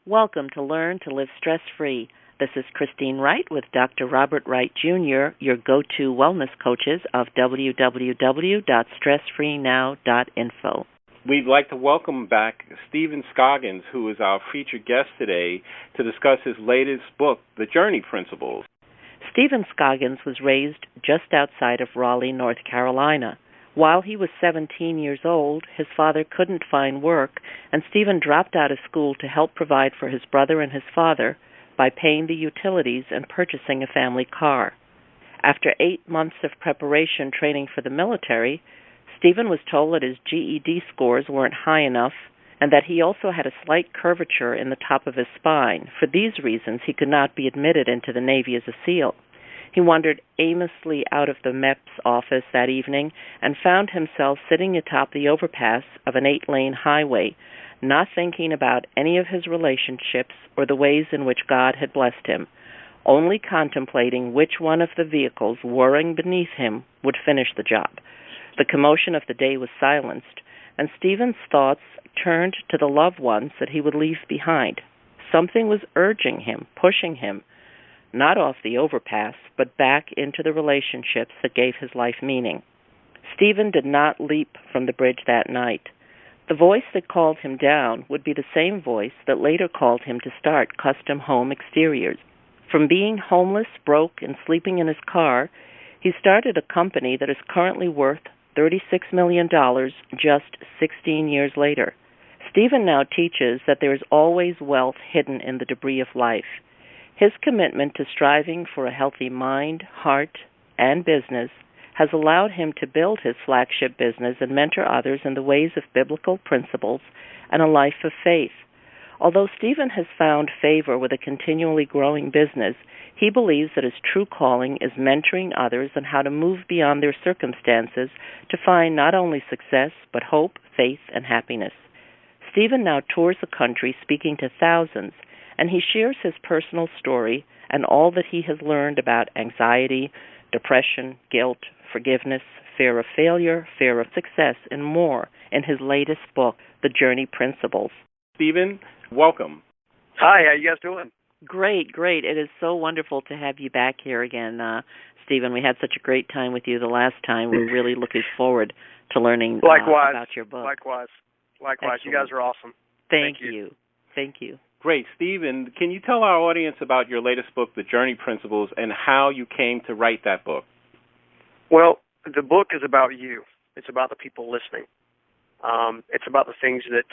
Welcome to Learn to Live Stress-Free. This is Christine Wright with Dr. Robert Wright Jr., your go-to wellness coaches of www.stressfreenow.info. We'd like to welcome back Stephen Scoggins, who is our featured guest today, to discuss his latest book, The Journey Principles. Stephen Scoggins was raised just outside of Raleigh, North Carolina. While he was 17 years old, his father couldn't find work, and Stephen dropped out of school to help provide for his brother and his father by paying the utilities and purchasing a family car. After 8 months of preparation training for the military, Stephen was told that his GED scores weren't high enough and that he also had a slight curvature in the top of his spine. For these reasons, he could not be admitted into the Navy as a SEAL. He wandered aimlessly out of the MEPS office that evening and found himself sitting atop the overpass of an 8-lane highway, not thinking about any of his relationships or the ways in which God had blessed him, only contemplating which one of the vehicles whirring beneath him would finish the job. The commotion of the day was silenced, and Stephen's thoughts turned to the loved ones that he would leave behind. Something was urging him, pushing him, not off the overpass, but back into the relationships that gave his life meaning. Stephen did not leap from the bridge that night. The voice that called him down would be the same voice that later called him to start Custom Home Exteriors. From being homeless, broke, and sleeping in his car, he started a company that is currently worth $36 million just 16 years later. Stephen now teaches that there is always wealth hidden in the debris of life. His commitment to striving for a healthy mind, heart, and business has allowed him to build his flagship business and mentor others in the ways of biblical principles and a life of faith. Although Stephen has found favor with a continually growing business, he believes that his true calling is mentoring others on how to move beyond their circumstances to find not only success, but hope, faith, and happiness. Stephen now tours the country speaking to thousands, and he shares his personal story and all that he has learned about anxiety, depression, guilt, forgiveness, fear of failure, fear of success, and more in his latest book, The Journey Principles. Stephen, welcome. Hi, how you guys doing? Great. It is so wonderful to have you back here again, Stephen. We had such a great time with you the last time. We're really looking forward to learning about your book. Likewise. Excellent. You guys are awesome. Thank you. Great. Stephen, can you tell our audience about your latest book, The Journey Principles, and how you came to write that book? Well, the book is about you. It's about the people listening. It's about the things that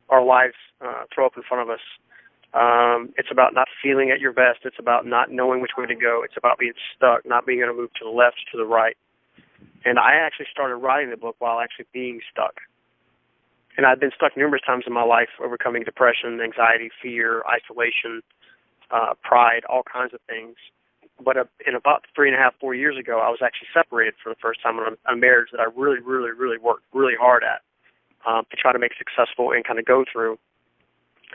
our lives throw up in front of us. It's about not feeling at your best. It's about not knowing which way to go. It's about being stuck, not being able to move to the left, to the right. And I actually started writing the book while actually being stuck. And I've been stuck numerous times in my life, overcoming depression, anxiety, fear, isolation, pride, all kinds of things. But in about 3.5, 4 years ago, I was actually separated for the first time in a marriage that I really worked really hard at to try to make successful and kind of go through.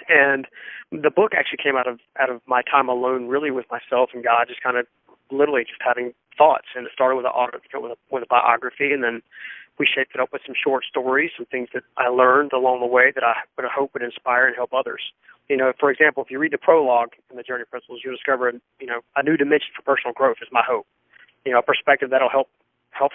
And the book actually came out of my time alone, really with myself and God, just kind of literally just having thoughts. And it started with with a biography, and then we shaped it up with some short stories, some things that I learned along the way that I would hope would inspire and help others. You know, for example, if you read the prologue in The Journey Principles, you'll discover, a new dimension for personal growth is my hope. A perspective that'll help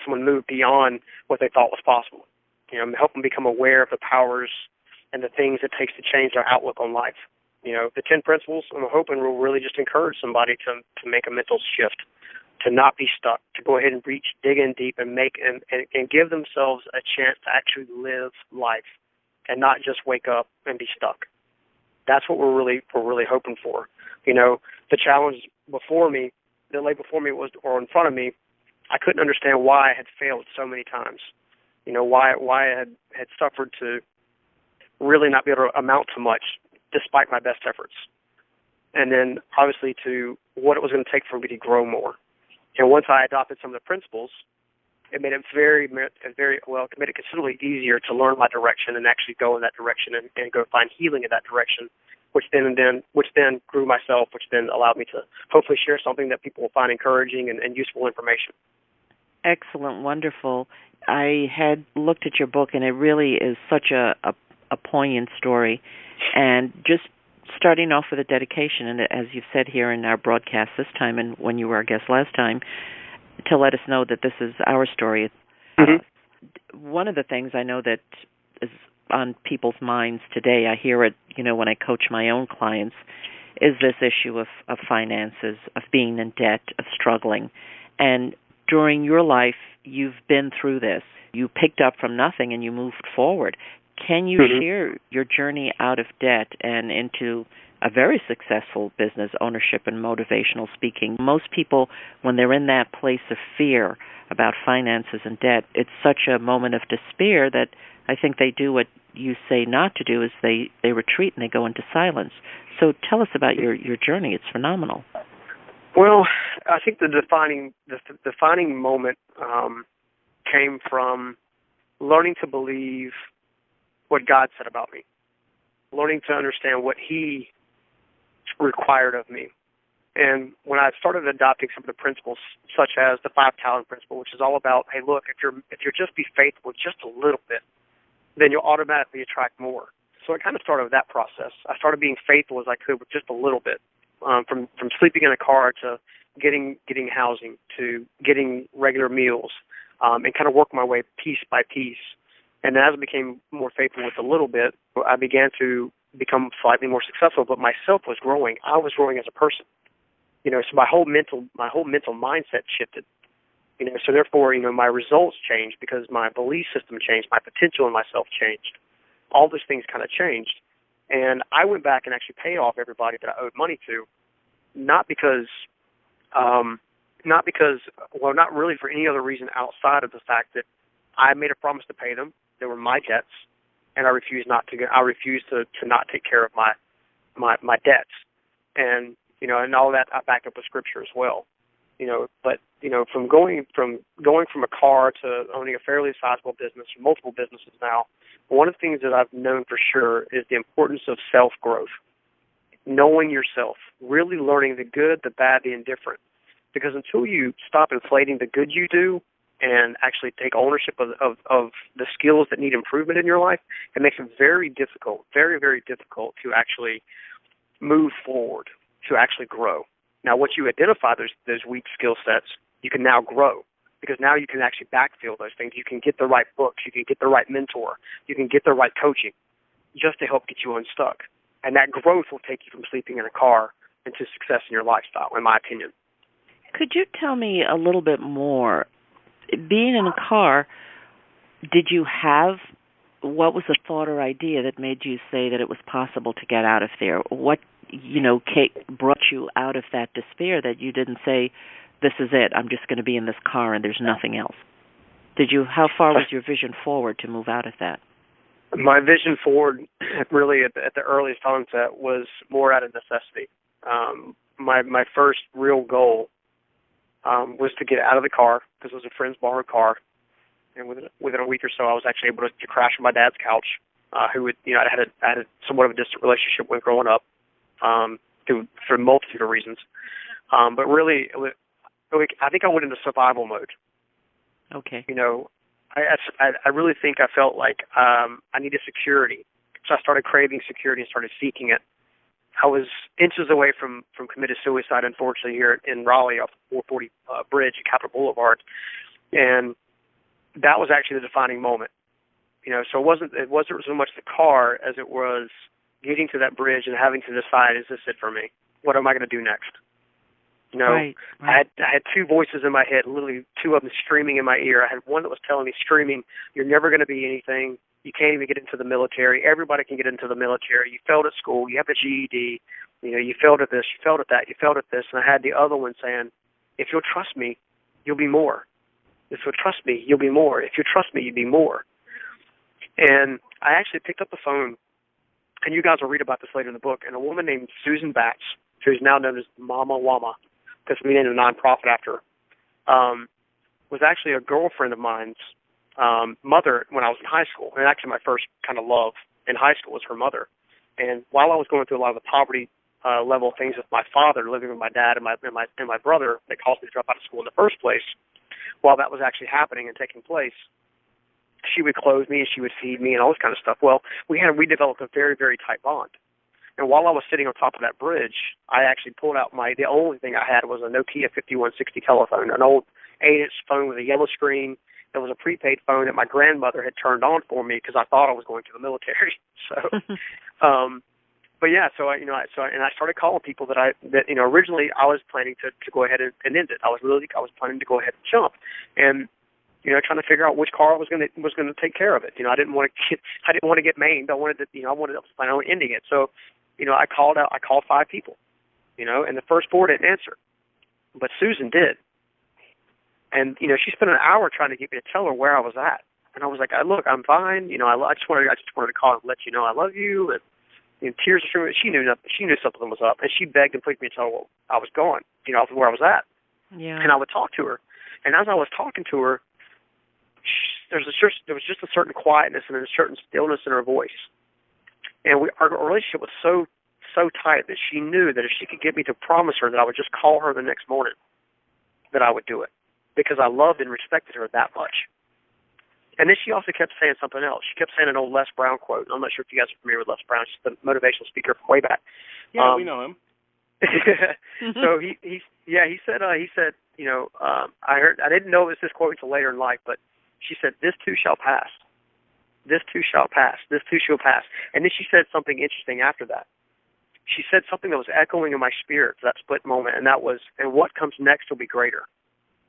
someone move beyond what they thought was possible. Help them become aware of the powers and the things it takes to change their outlook on life. The 10 principles, I'm hoping, will really just encourage somebody to make a mental shift, to not be stuck, to go ahead and reach, dig in deep, and make and give themselves a chance to actually live life and not just wake up and be stuck. That's what we're really hoping for. The challenge before me, that lay before me or in front of me, I couldn't understand why I had failed so many times. Why I had suffered to really not be able to amount to much despite my best efforts. And then obviously to what it was going to take for me to grow more. And once I adopted some of the principles, it made it considerably easier to learn my direction and actually go in that direction and go find healing in that direction, which then grew myself, which then allowed me to hopefully share something that people will find encouraging and useful information. Excellent, wonderful. I had looked at your book, and it really is such a poignant story. And just starting off with a dedication, and as you've said here in our broadcast this time and when you were our guest last time, to let us know that this is our story. One of the things I know that is on people's minds today, I hear it, when I coach my own clients, is this issue of finances, of being in debt, of struggling. And during your life, you've been through this. You picked up from nothing and you moved forward. Can you share your journey out of debt and into a very successful business, ownership and motivational speaking? Most people, when they're in that place of fear about finances and debt, it's such a moment of despair that I think they do what you say not to do, is they retreat and they go into silence. So tell us about your journey. It's phenomenal. Well, I think the defining moment came from learning to believe what God said about me, learning to understand what He required of me. And when I started adopting some of the principles, such as the 5-talent principle, which is all about, hey, look, if you're just be faithful just a little bit, then you'll automatically attract more. So I kind of started with that process. I started being faithful as I could with just a little bit, from sleeping in a car to getting housing to getting regular meals, and kind of work my way piece by piece. And as I became more faithful with a little bit, I began to become slightly more successful, but myself was growing. I was growing as a person. So my whole mental mindset shifted. So therefore, my results changed because my belief system changed, my potential in myself changed. All those things kind of changed. And I went back and actually paid off everybody that I owed money to, not really for any other reason outside of the fact that I made a promise to pay them. They were my debts, and I refused to not take care of my debts. And and all that I back up with scripture as well. But from going from a car to owning a fairly sizable business, multiple businesses now, one of the things that I've known for sure is the importance of self-growth, knowing yourself, really learning the good, the bad, the indifferent. Because until you stop inflating the good you do and actually take ownership of the skills that need improvement in your life, it makes it very difficult, very, very difficult to actually move forward, to actually grow. Now, once you identify those weak skill sets, you can now grow, because now you can actually backfill those things. You can get the right books. You can get the right mentor. You can get the right coaching just to help get you unstuck. And that growth will take you from sleeping in a car into success in your lifestyle, in my opinion. Could you tell me a little bit more? Being in a car, what was the thought or idea that made you say that it was possible to get out of there? What brought you out of that despair that you didn't say, this is it, I'm just going to be in this car and there's nothing else? How far was your vision forward to move out of that? My vision forward, really at the earliest onset, was more out of necessity. My first real goal was to get out of the car, because it was a friend's borrowed car, and within a week or so, I was actually able to crash on my dad's couch, who I had a somewhat of a distant relationship with growing up, for a multitude of reasons. But really, I think I went into survival mode. Okay. I really think I felt like I needed security, so I started craving security and started seeking it. I was inches away from committed suicide, unfortunately, here in Raleigh off the 440 bridge at Capitol Boulevard, and that was actually the defining moment. So it wasn't so much the car as it was getting to that bridge and having to decide, is this it for me? What am I going to do next? Right. I had two voices in my head, literally two of them screaming in my ear. I had one that was telling me, screaming, you're never going to be anything. You can't even get into the military. Everybody can get into the military. You failed at school. You have a GED. You failed at this. You failed at that. You failed at this. And I had the other one saying, if you'll trust me, you'll be more. If you'll trust me, you'll be more. If you trust me, you'll be more. And I actually picked up the phone, and you guys will read about this later in the book, and a woman named Susan Batts, who's now known as Mama Wama, because we named a nonprofit after her, was actually a girlfriend of mine's mother when I was in high school. And actually my first kind of love in high school was her mother. And while I was going through a lot of the poverty level things with my father, living with my dad and my brother that caused me to drop out of school in the first place, while that was actually happening and taking place, she would clothe me and she would feed me and all this kind of stuff. Well, we developed a very, very tight bond. And while I was sitting on top of that bridge, I actually pulled out the only thing I had was a Nokia 5160 telephone, an old 8-inch phone with a yellow screen. It was a prepaid phone that my grandmother had turned on for me because I thought I was going to the military. So, but yeah, so I started calling people that originally I was planning to go ahead and end it. I was planning to go ahead and jump, and trying to figure out which car was going to take care of it. I didn't want to get maimed. I was planning on ending it. So, I called 5 people, and the first 4 didn't answer, but Susan did. And, she spent an hour trying to get me to tell her where I was at. And I was like, look, I'm fine. I just wanted to call and let you know I love you. And tears were streaming. She knew nothing. She knew something was up, and she begged and pleaded me to tell her I was gone, where I was at. Yeah. And I would talk to her. And as I was talking to her, there was just a certain quietness and a certain stillness in her voice. And our relationship was so tight that she knew that if she could get me to promise her that I would just call her the next morning, that I would do it, because I loved and respected her that much. And then she also kept saying something else. She kept saying an old Les Brown quote. I'm not sure if you guys are familiar with Les Brown. She's the motivational speaker from way back. Yeah, we know him. So he said, I didn't know it was this quote until later in life, but she said, "This too shall pass. This too shall pass. This too shall pass." And then she said something interesting after that. She said something that was echoing in my spirit for that split moment, and that was, "And what comes next will be greater.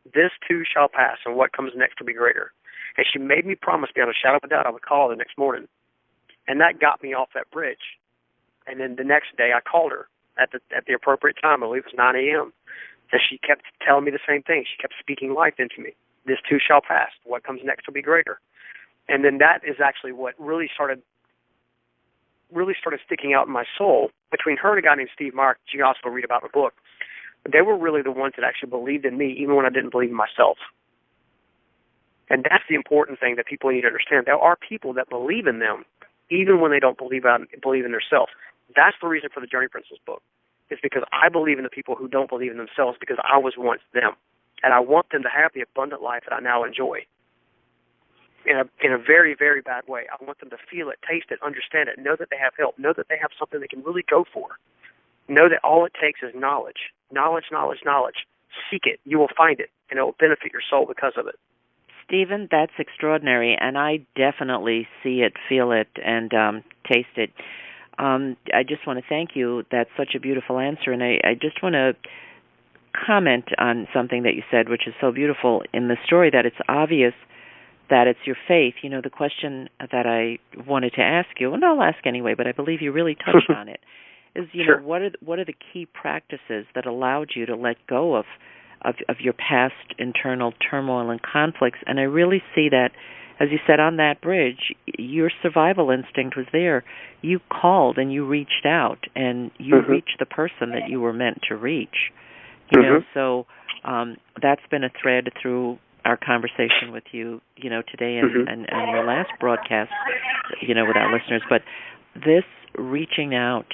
This too shall pass, and what comes next will be greater." And she made me promise beyond a shadow of a doubt I would call her the next morning. And that got me off that bridge. And then the next day I called her at the appropriate time. I believe it was 9 a.m. And she kept telling me the same thing. She kept speaking life into me. This too shall pass. What comes next will be greater. And then that is actually what really started sticking out in my soul. Between her and a guy named Steve Mark, you can also read about in the book, they were really the ones that actually believed in me even when I didn't believe in myself. And that's the important thing that people need to understand. There are people that believe in them even when they don't believe in themselves. That's the reason for the Journey Principles book. It's because I believe in the people who don't believe in themselves, because I was once them. And I want them to have the abundant life that I now enjoy. In a very, very bad way. I want them to feel it, taste it, understand it, know that they have help, know that they have something they can really go for. Know that all it takes is knowledge. Knowledge, knowledge, knowledge. Seek it. You will find it, and it will benefit your soul because of it. Stephen, that's extraordinary, and I definitely see it, feel it, and taste it. I just want to thank you. That's such a beautiful answer, and I just want to comment on something that you said, which is so beautiful in the story, that it's obvious that it's your faith. The question that I wanted to ask you, and I'll ask anyway, but I believe you really touched on it, is, Sure. what are the key practices that allowed you to let go of your past internal turmoil and conflicts? And I really see that, as you said, on that bridge, your survival instinct was there. You called and you reached out, and you reached the person that you were meant to reach. So that's been a thread through our conversation with you, today and your last broadcast, with our listeners. But this reaching out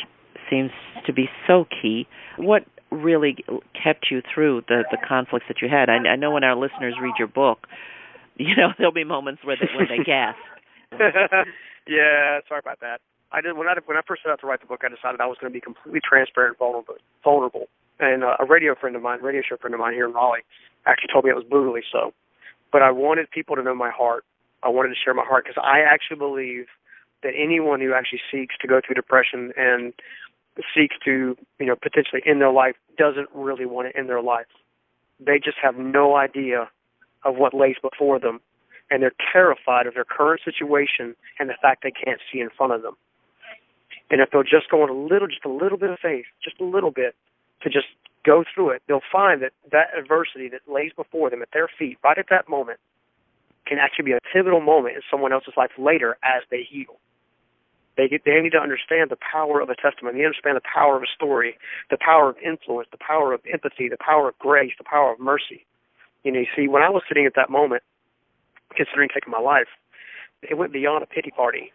seems to be so key. What really kept you through the conflicts that you had? I know when our listeners read your book, there'll be moments where they gasp. Yeah, sorry about that. When I first set out to write the book, I decided I was going to be completely transparent and vulnerable. And a radio show friend of mine here in Raleigh actually told me it was brutally so. But I wanted people to know my heart. I wanted to share my heart, because I actually believe that anyone who actually seeks to go through depression and seeks to, potentially end their life doesn't really want to end their life. They just have no idea of what lays before them, and they're terrified of their current situation and the fact they can't see in front of them. And if they'll just go on just a little bit of faith, just a little bit, to just go through it, they'll find that adversity that lays before them at their feet right at that moment can actually be a pivotal moment in someone else's life later as they heal. They need to understand the power of a testimony. They understand the power of a story, the power of influence, the power of empathy, the power of grace, the power of mercy. You see, when I was sitting at that moment, considering taking my life, it went beyond a pity party.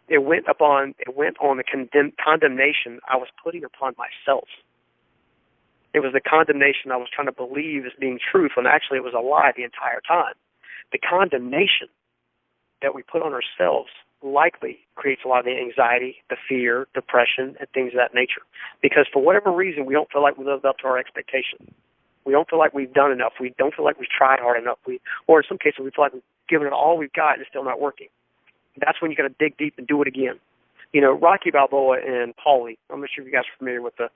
It went on the condemnation I was putting upon myself. It was the condemnation I was trying to believe as being truth, when actually it was a lie the entire time. The condemnation that we put on ourselves likely creates a lot of the anxiety, the fear, depression, and things of that nature. Because for whatever reason, we don't feel like we lived up to our expectations. We don't feel like we've done enough. We don't feel like we've tried hard enough. Or in some cases, we feel like we've given it all we've got and it's still not working. That's when you got to dig deep and do it again. You know, Rocky Balboa and Paulie. I'm not sure if you guys are familiar with the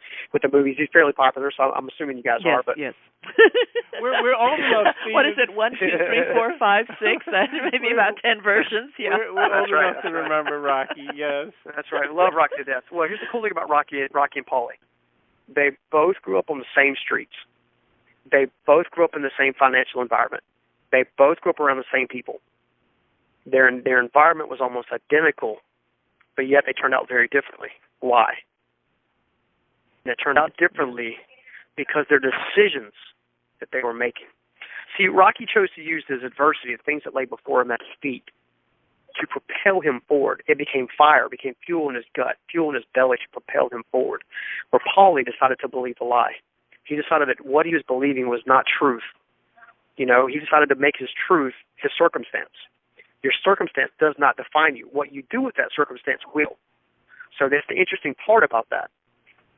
movies. He's fairly popular, so I'm assuming you guys are. But yes. we're old enough. What is it? 1, 2, 3, 4, 5, 6. Maybe about 10 versions. Yeah, we're old enough to remember Rocky. Yes, that's right. I love Rocky to death. Well, here's the cool thing about Rocky and Paulie. They both grew up on the same streets. They both grew up in the same financial environment. They both grew up around the same people. Their environment was almost identical, but yet they turned out very differently. Why? And it turned out differently because their decisions that they were making. See, Rocky chose to use his adversity, the things that lay before him at his feet, to propel him forward. It became fire, it became fuel in his gut, fuel in his belly to propel him forward. Where Paulie decided to believe a lie. He decided that what he was believing was not truth. You know, he decided to make his truth his circumstance. Your circumstance does not define you. What you do with that circumstance will. So that's the interesting part about that.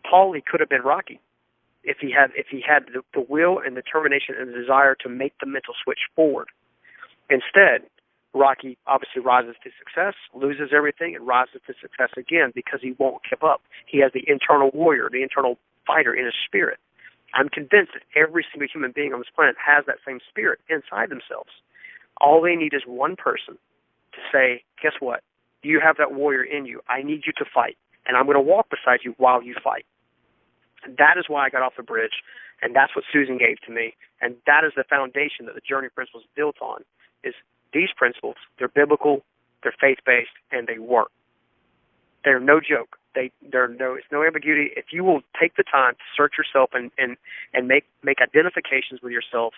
Paulie could have been Rocky if he had the will and determination and the desire to make the mental switch forward. Instead, Rocky obviously rises to success, loses everything, and rises to success again because he won't give up. He has the internal warrior, the internal fighter in his spirit. I'm convinced that every single human being on this planet has that same spirit inside themselves. All they need is one person to say, guess what? You have that warrior in you. I need you to fight, and I'm going to walk beside you while you fight. And that is why I got off the bridge, and that's what Susan gave to me, and that is the foundation that the Journey Principles is built on, is these principles. They're biblical, they're faith-based, and they work. They're no joke. It's no ambiguity. If you will take the time to search yourself and make identifications with yourself,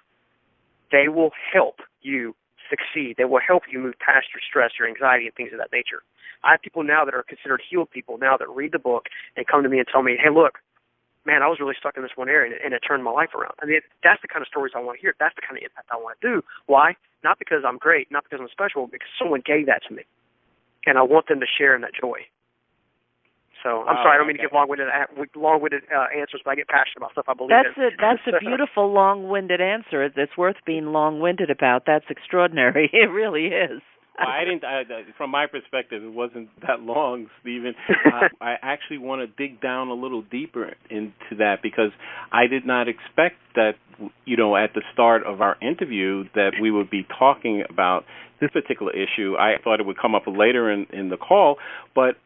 they will help you succeed. They will help you move past your stress, your anxiety, and things of that nature. I have people now that are considered healed people now that read the book and come to me and tell me, hey, look, man, I was really stuck in this one area and it turned my life around. I mean, that's the kind of stories I want to hear. That's the kind of impact I want to do. Why? Not because I'm great, not because I'm special, because someone gave that to me. And I want them to share in that joy. So I'm sorry, I don't mean to give long-winded answers, but I get passionate about stuff I believe in. That's a beautiful long-winded answer. It's worth being long-winded about. That's extraordinary. It really is. Well, from my perspective, it wasn't that long, Stephen. I actually want to dig down a little deeper into that because I did not expect that, at the start of our interview that we would be talking about this particular issue. I thought it would come up later in the call, but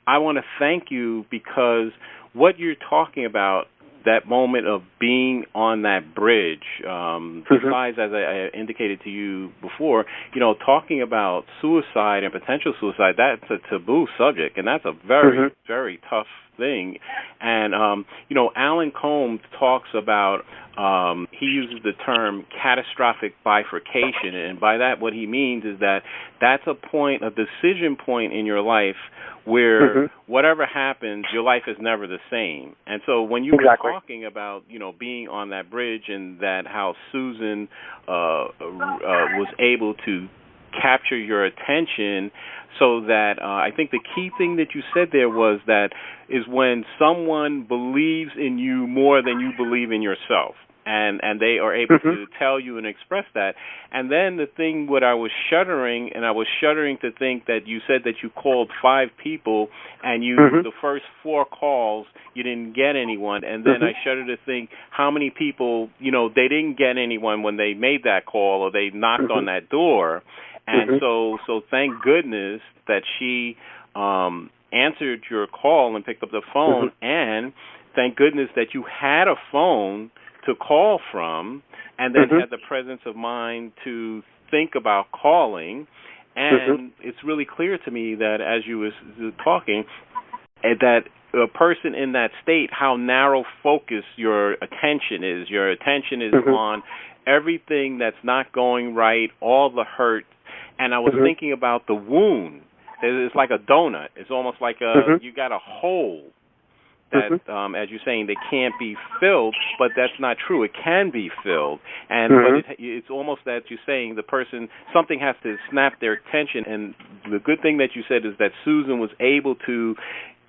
I want to thank you because what you're talking about, that moment of being on that bridge, besides, as I indicated to you before, talking about suicide and potential suicide, that's a taboo subject, and that's a very, very tough thing. And, Alan Combs talks about, he uses the term catastrophic bifurcation, and by that what he means is that that's a decision point in your life where whatever happens, your life is never the same. And so when you were talking about, being on that bridge and that how Susan was able to capture your attention so that I think the key thing that you said there was that is when someone believes in you more than you believe in yourself. And they are able to tell you and express that. And then the thing what I was shuddering to think that you said that you called 5 people and the first 4 calls you didn't get anyone. And then I shuddered to think how many people, they didn't get anyone when they made that call or they knocked on that door. And so thank goodness that she answered your call and picked up the phone. And thank goodness that you had a phone to call from, and then had the presence of mind to think about calling. And it's really clear to me that as you was talking, that a person in that state, how narrow focused your attention is. Your attention is on everything that's not going right, all the hurt. And I was thinking about the wound. It's like a donut. It's almost like you got a hole that, as you're saying, they can't be filled, but that's not true. It can be filled. And but it's almost that you're saying the person, something has to snap their attention and the good thing that you said is that Susan was able to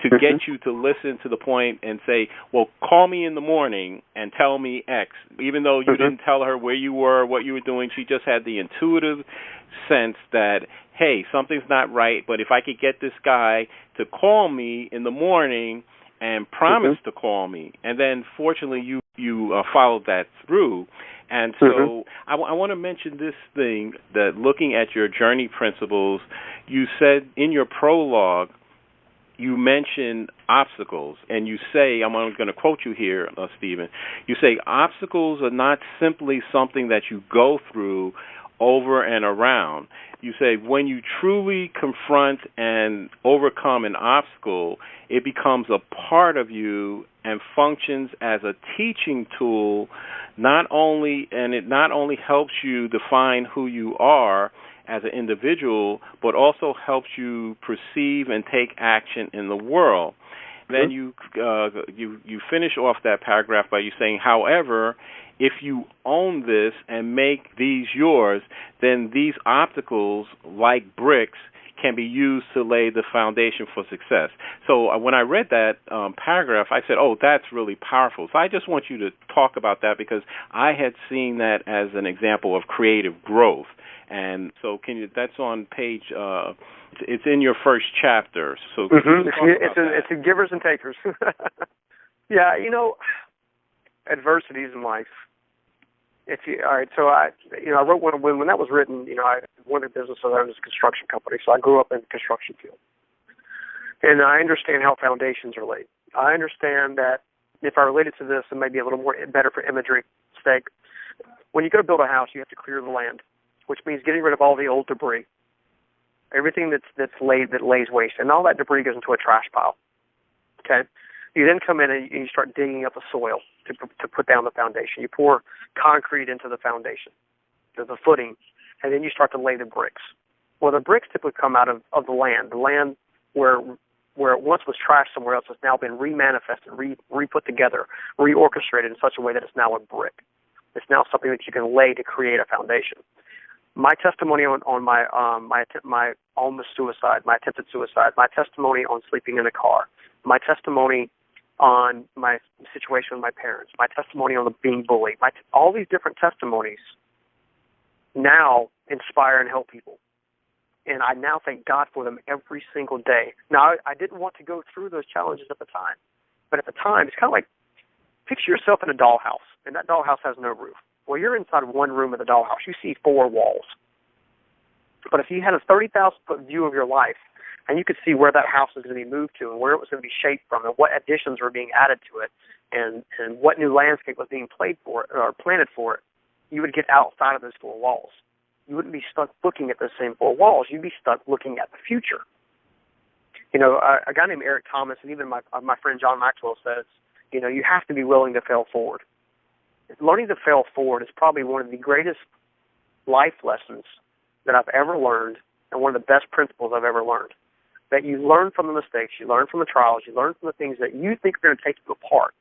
get you to listen to the point and say, well, call me in the morning and tell me X. Even though you didn't tell her where you were, what you were doing, she just had the intuitive sense that, hey, something's not right, but if I could get this guy to call me in the morning and promise to call me. And then, fortunately, you followed that through. And so I want to mention this thing, that looking at your journey principles, you said in your prologue, you mention obstacles, and you say, I'm going to quote you here, Stephen, you say, obstacles are not simply something that you go through over and around. You say, when you truly confront and overcome an obstacle, it becomes a part of you and functions as a teaching tool, it not only helps you define who you are as an individual, but also helps you perceive and take action in the world. Then you finish off that paragraph by you saying, however, if you own this and make these yours, then these obstacles, like bricks, can be used to lay the foundation for success. So when I read that paragraph, I said, oh, that's really powerful. So I just want you to talk about that, because I had seen that as an example of creative growth. And so that's on page, it's in your first chapter. So it's a givers and takers. Yeah, adversities in life. I wrote one when that was written. One of the businesses I owned is a construction company, so I grew up in the construction field, and I understand how foundations are laid. I understand that if I related to this, it may be a little more better for imagery sake. When you go to build a house, you have to clear the land, which means getting rid of all the old debris, everything that lays waste, and all that debris goes into a trash pile. Okay, you then come in and you start digging up the soil to put down the foundation. You pour concrete into the foundation, the footing, and then you start to lay the bricks. Well, the bricks typically come out of the land where it once was trash somewhere else has now been remanifested, re-put together, reorchestrated in such a way that it's now a brick. It's now something that you can lay to create a foundation. My testimony on my almost suicide, my attempted suicide, my testimony on sleeping in a car, my testimony on my situation with my parents, my testimony on being bullied, all these different testimonies now inspire and help people. And I now thank God for them every single day. Now, I didn't want to go through those challenges at the time. But at the time, it's kind of like, picture yourself in a dollhouse, and that dollhouse has no roof. Well, you're inside of one room of the dollhouse. You see 4 walls. But if you had a 30,000-foot view of your life, and you could see where that house was going to be moved to and where it was going to be shaped from and what additions were being added to it and what new landscape was being planted for it, you would get outside of those 4 walls. You wouldn't be stuck looking at those same 4 walls. You'd be stuck looking at the future. A guy named Eric Thomas, and even my friend John Maxwell says, you have to be willing to fail forward. Learning to fail forward is probably one of the greatest life lessons that I've ever learned and one of the best principles I've ever learned. That you learn from the mistakes, you learn from the trials, you learn from the things that you think are going to take you apart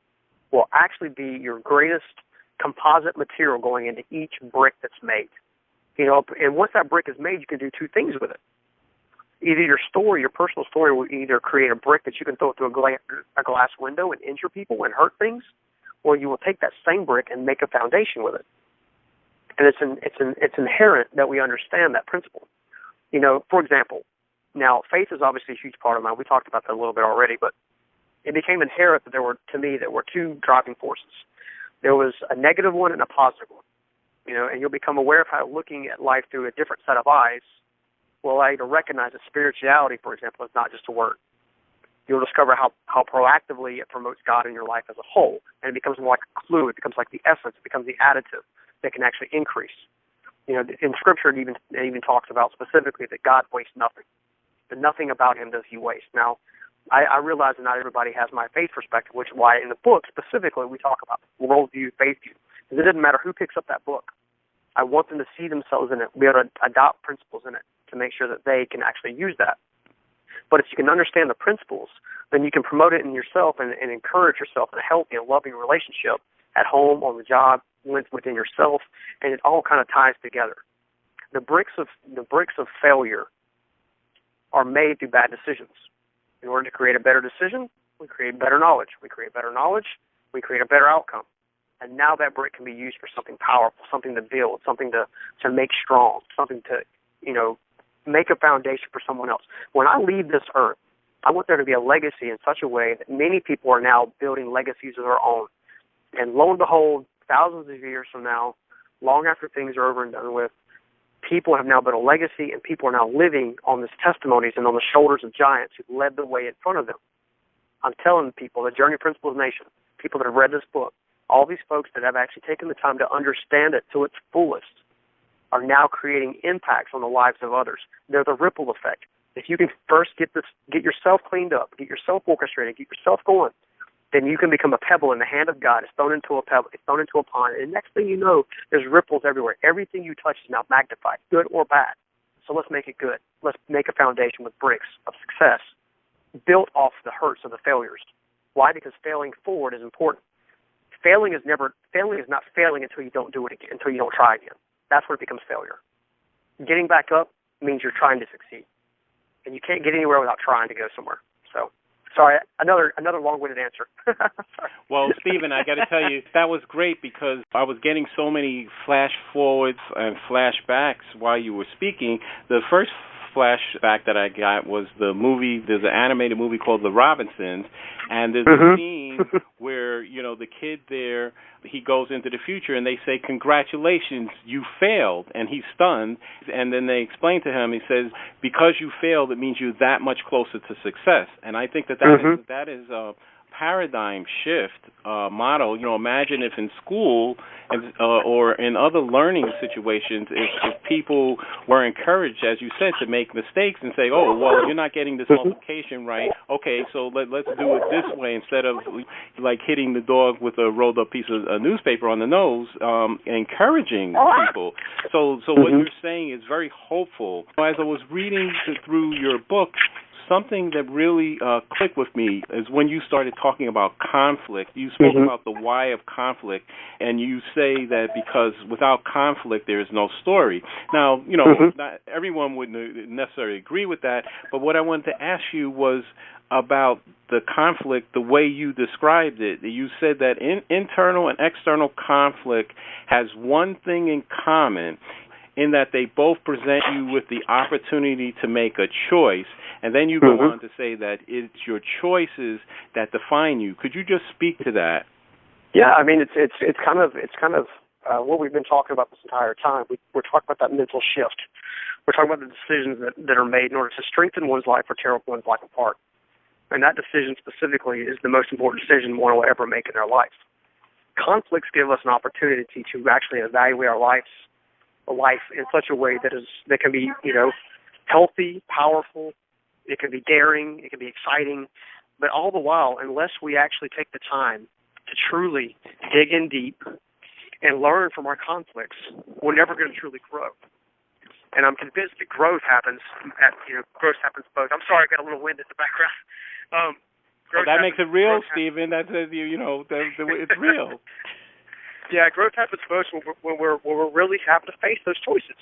will actually be your greatest composite material going into each brick that's made. And once that brick is made, you can do 2 things with it. Either your story, your personal story, will either create a brick that you can throw through a glass window and injure people and hurt things, or you will take that same brick and make a foundation with it. And it's inherent that we understand that principle. For example, now faith is obviously a huge part of mine. We talked about that a little bit already, but it became inherent that there were 2 driving forces. There was a negative one and a positive one. And you'll become aware of how looking at life through a different set of eyes will allow you to recognize that spirituality, for example, is not just a word. You'll discover how proactively it promotes God in your life as a whole, and it becomes more like a clue. It becomes like the essence. It becomes the additive that can actually increase. In Scripture, it even talks about specifically that God wastes nothing. That nothing about Him does He waste. Now, I realize that not everybody has my faith perspective, which is why in the book specifically we talk about worldview, faith view. Because it doesn't matter who picks up that book. I want them to see themselves in it, be able to adopt principles in it to make sure that they can actually use that. But if you can understand the principles, then you can promote it in yourself and encourage yourself in a healthy and loving relationship at home, on the job, within yourself, and it all kind of ties together. The bricks of failure are made through bad decisions. In order to create a better decision, we create better knowledge. We create better knowledge, we create a better outcome. And now that brick can be used for something powerful, something to build, something to make strong, something to, make a foundation for someone else. When I leave this earth, I want there to be a legacy in such a way that many people are now building legacies of their own. And lo and behold, thousands of years from now, long after things are over and done with, people have now built a legacy, and people are now living on these testimonies and on the shoulders of giants who led the way in front of them. I'm telling people, the Journey Principles Nation, people that have read this book, all these folks that have actually taken the time to understand it to its fullest are now creating impacts on the lives of others. They're the ripple effect. If you can first get yourself cleaned up, get yourself orchestrated, get yourself going, then you can become a pebble in the hand of God. It's thrown into a pebble. It's thrown into a pond. And the next thing you know, there's ripples everywhere. Everything you touch is now magnified, good or bad. So let's make it good. Let's make a foundation with bricks of success built off the hurts of the failures. Why? Because failing forward is important. Failing is not failing until you don't do it again, until you don't try again. That's where it becomes failure. Getting back up means you're trying to succeed. And you can't get anywhere without trying to go somewhere. So, sorry, another long-winded answer. Well, Stephen, I got to tell you, that was great because I was getting so many flash forwards and flashbacks while you were speaking. The first flashback that I got was there's an animated movie called The Robinsons, and there's a scene where, the kid there, he goes into the future and they say, "Congratulations, you failed," and he's stunned, and then they explain to him, he says, "Because you failed, it means you're that much closer to success." And I think that is a paradigm shift model. Imagine if in school or in other learning situations, if people were encouraged, as you said, to make mistakes and say, "Oh, well, you're not getting this multiplication right. Okay, so let's do it this way," instead of like hitting the dog with a rolled up piece of a newspaper on the nose, encouraging people. So what you're saying is very hopeful. As I was reading through your book, something that really clicked with me is when you started talking about conflict. You spoke about the why of conflict, and you say that because without conflict there is no story. Now, not everyone would necessarily agree with that, but what I wanted to ask you was about the conflict, the way you described it. You said that internal and external conflict has one thing in common, in that they both present you with the opportunity to make a choice, and then you go on to say that it's your choices that define you. Could you just speak to that? Yeah, I mean, it's kind of what we've been talking about this entire time. We're talking about that mental shift. We're talking about the decisions that are made in order to strengthen one's life or tear one's life apart. And that decision specifically is the most important decision one will ever make in their life. Conflicts give us an opportunity to actually evaluate our life in such a way that can be, healthy, powerful. It can be daring. It can be exciting. But all the while, unless we actually take the time to truly dig in deep and learn from our conflicts, we're never going to truly grow. And I'm convinced that growth happens both. I'm sorry, I got a little wind in the background. That makes it real, Stephen. That says it's real. Yeah, growth happens most when we're really having to face those choices.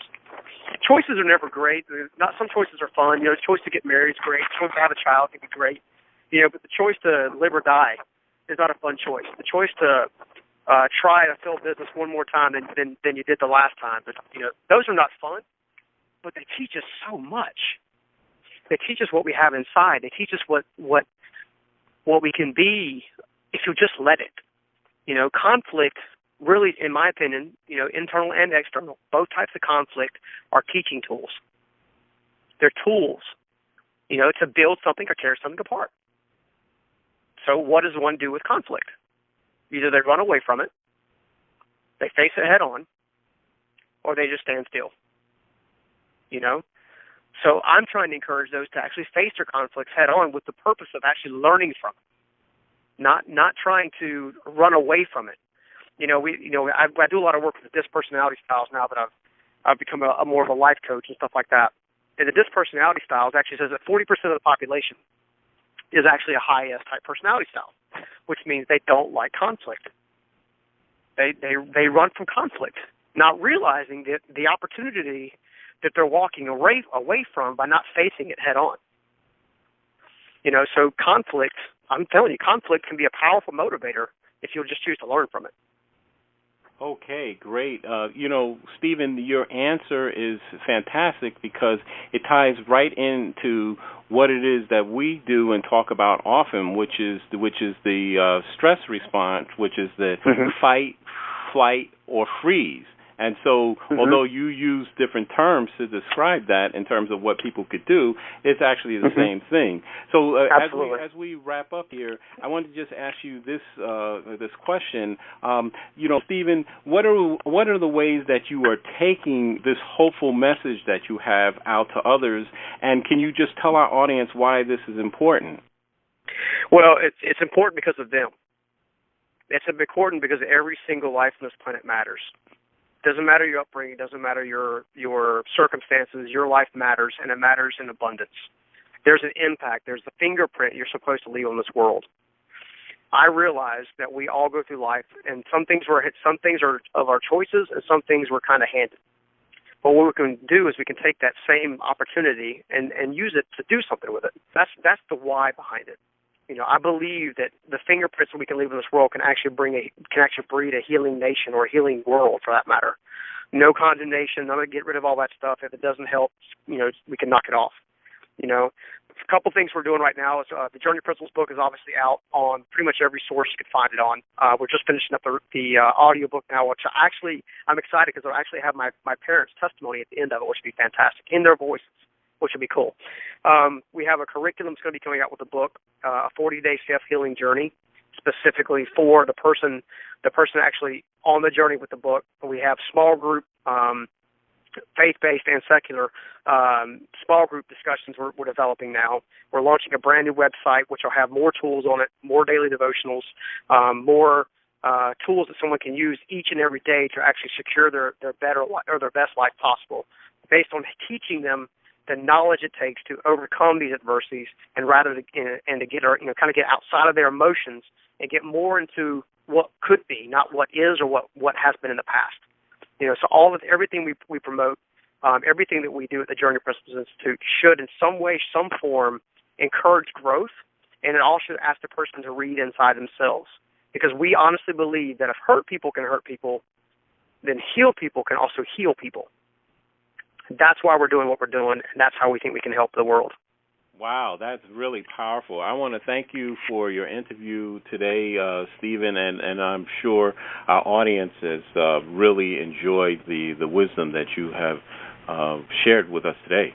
Choices are never great. Some choices are fun. The choice to get married is great. The choice to have a child can be great. But the choice to live or die is not a fun choice. The choice to try a failed business one more time than you did the last time. But those are not fun. But they teach us so much. They teach us what we have inside. They teach us what we can be if you just let it. Conflict. Really, in my opinion, internal and external, both types of conflict are teaching tools. They're tools, to build something or tear something apart. So what does one do with conflict? Either they run away from it, they face it head on, or they just stand still. So I'm trying to encourage those to actually face their conflicts head on with the purpose of actually learning from it, not trying to run away from it. I do a lot of work with the DISC personality styles now that I've become a more of a life coach and stuff like that. And the DISC personality styles actually says that 40% of the population is actually a high S type personality style, which means they don't like conflict. They run from conflict, not realizing that the opportunity that they're walking away from by not facing it head on. So conflict, I'm telling you, conflict can be a powerful motivator if you'll just choose to learn from it. Okay, great. Stephen, your answer is fantastic because it ties right into what it is that we do and talk about often, which is the stress response, which is the fight, flight, or freeze. And so, although you use different terms to describe that in terms of what people could do, it's actually the same thing. So, as we wrap up here, I wanted to just ask you this question. Stephen, what are the ways that you are taking this hopeful message that you have out to others? And can you just tell our audience why this is important? Well, it's important because of them. It's important because every single life on this planet matters. Doesn't matter your upbringing, doesn't matter your circumstances, your life matters, and it matters in abundance. There's an impact. There's the fingerprint you're supposed to leave on this world. I realize that we all go through life, and some things are of our choices, and some things we're kind of handed. But what we can do is we can take that same opportunity and use it to do something with it. That's the why behind it. I believe that the fingerprints that we can leave in this world can actually breed a healing nation or a healing world, for that matter. No condemnation. I'm going to get rid of all that stuff. If it doesn't help, we can knock it off. A couple things we're doing right now is the Journey Principles book is obviously out on pretty much every source you can find it on. We're just finishing up the audio book now, which I'm excited because I'll actually have my parents' testimony at the end of it, which would be fantastic, in their voices, which would be cool. We have a curriculum that's going to be coming out with the book, a 40-day self-healing journey, specifically for the person actually on the journey with the book. We have small group, faith-based and secular, small group discussions we're developing now. We're launching a brand new website, which will have more tools on it, more daily devotionals, more tools that someone can use each and every day to actually secure their better or their best life possible, based on teaching them the knowledge it takes to overcome these adversities, and to get kind of get outside of their emotions and get more into what could be, not what is or what has been in the past. So everything we promote, everything that we do at the Journey Principles Institute should in some way, some form, encourage growth, and it all should ask the person to read inside themselves. Because we honestly believe that if hurt people can hurt people, then heal people can also heal people. That's why we're doing what we're doing, and that's how we think we can help the world. Wow, that's really powerful. I want to thank you for your interview today, Stephen, and I'm sure our audience has really enjoyed the wisdom that you have shared with us today.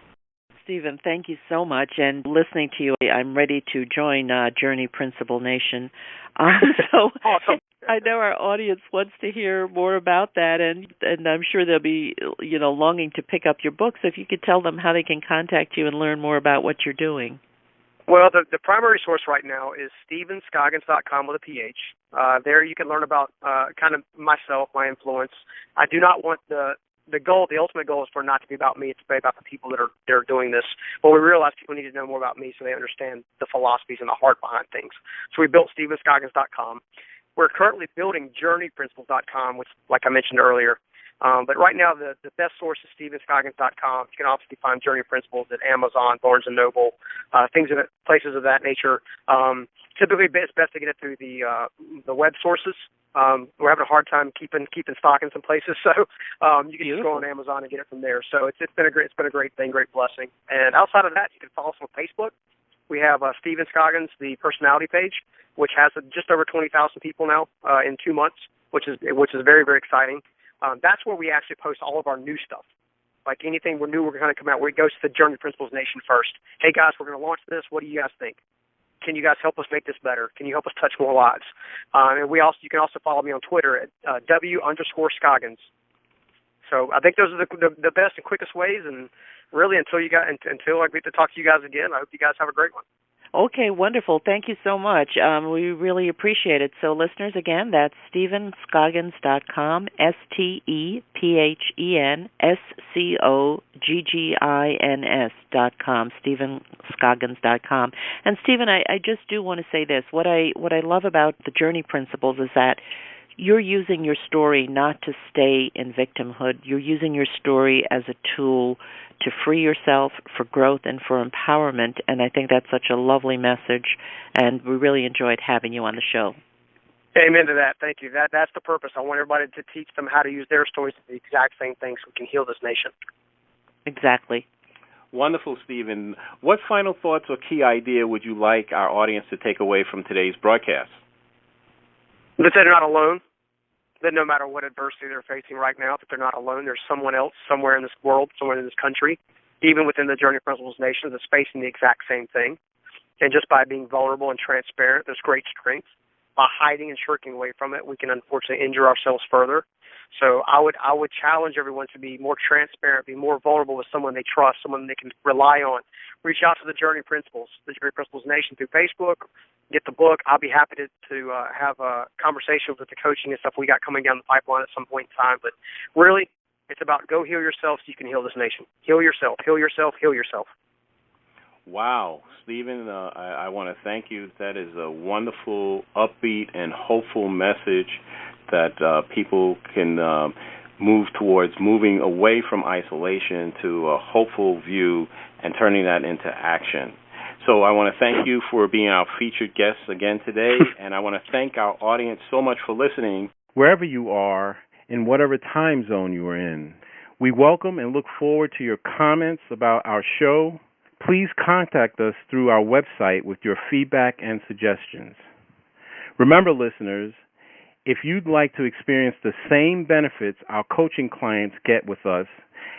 Stephen, thank you so much. And listening to you, I'm ready to join Journey Principle Nation. So awesome. I know our audience wants to hear more about that, and I'm sure they'll be, longing to pick up your books. If you could tell them how they can contact you and learn more about what you're doing. Well, the primary source right now is StephenScoggins.com with a PH. There you can learn about kind of myself, my influence. I do not want the ultimate goal is for it not to be about me. It's to be about the people that are doing this. But we realize people need to know more about me so they understand the philosophies and the heart behind things. So we built StephenScoggins.com. We're currently building JourneyPrinciples.com, which, like I mentioned earlier. But right now, the best source is StephenScoggins.com. You can obviously find Journey Principles at Amazon, Barnes & Noble, places of that nature. Typically, it's best to get it through the web sources. We're having a hard time keeping stock in some places, so you can just go on Amazon and get it from there. So it's been a great thing, great blessing. And outside of that, you can follow us on Facebook. We have Stephen Scoggins, the personality page, which has just over 20,000 people now in 2 months, which is very, very exciting. That's where we actually post all of our new stuff. Like anything we're going to come out, where it goes to the Journey Principles Nation first. Hey guys, we're going to launch this. What do you guys think? Can you guys help us make this better? Can you help us touch more lives? And you can also follow me on Twitter at W_Scoggins. So I think those are the best and quickest ways. And really, until I get to talk to you guys again, I hope you guys have a great one. Okay, wonderful. Thank you so much. We really appreciate it. So listeners, again, that's StephenScoggins.com, StephenScoggins.com, StephenScoggins.com. And Stephen, I just do want to say this. What I love about the Journey Principles is that you're using your story not to stay in victimhood. You're using your story as a tool to free yourself for growth and for empowerment, and I think that's such a lovely message, and we really enjoyed having you on the show. Amen to that. Thank you. That's the purpose. I want everybody to teach them how to use their stories to do the exact same thing so we can heal this nation. Exactly. Wonderful, Stephen. What final thoughts or key idea would you like our audience to take away from today's broadcast? That they're not alone, that no matter what adversity they're facing right now, that they're not alone. There's someone else somewhere in this world, somewhere in this country, even within the Journey Principles Nation that's facing the exact same thing. And just by being vulnerable and transparent, there's great strength. By hiding and shirking away from it, we can unfortunately injure ourselves further. So I would challenge everyone to be more transparent, be more vulnerable with someone they trust, someone they can rely on. Reach out to the Journey Principles Nation through Facebook. Get the book. I'll be happy to have a conversation with the coaching and stuff we got coming down the pipeline at some point in time. But really, it's about go heal yourself so you can heal this nation. Heal yourself, heal yourself, heal yourself. Wow. Stephen, I want to thank you. That is a wonderful, upbeat, and hopeful message that people can move towards moving away from isolation to a hopeful view and turning that into action. So I want to thank you for being our featured guest again today, and I want to thank our audience so much for listening. Wherever you are, in whatever time zone you are in, we welcome and look forward to your comments about our show. Please contact us through our website with your feedback and suggestions. Remember, listeners, if you'd like to experience the same benefits our coaching clients get with us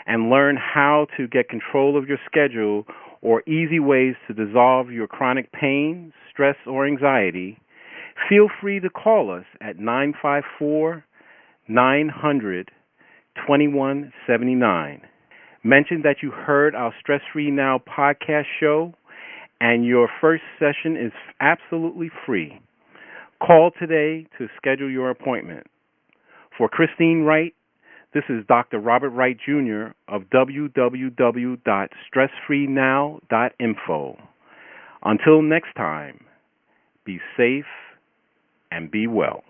and learn how to get control of your schedule or easy ways to dissolve your chronic pain, stress, or anxiety, feel free to call us at 954-900-2179. Mention that you heard our Stress Free Now podcast show, and your first session is absolutely free. Call today to schedule your appointment. For Christine Wright, this is Dr. Robert Wright, Jr. of www.stressfreenow.info. Until next time, be safe and be well.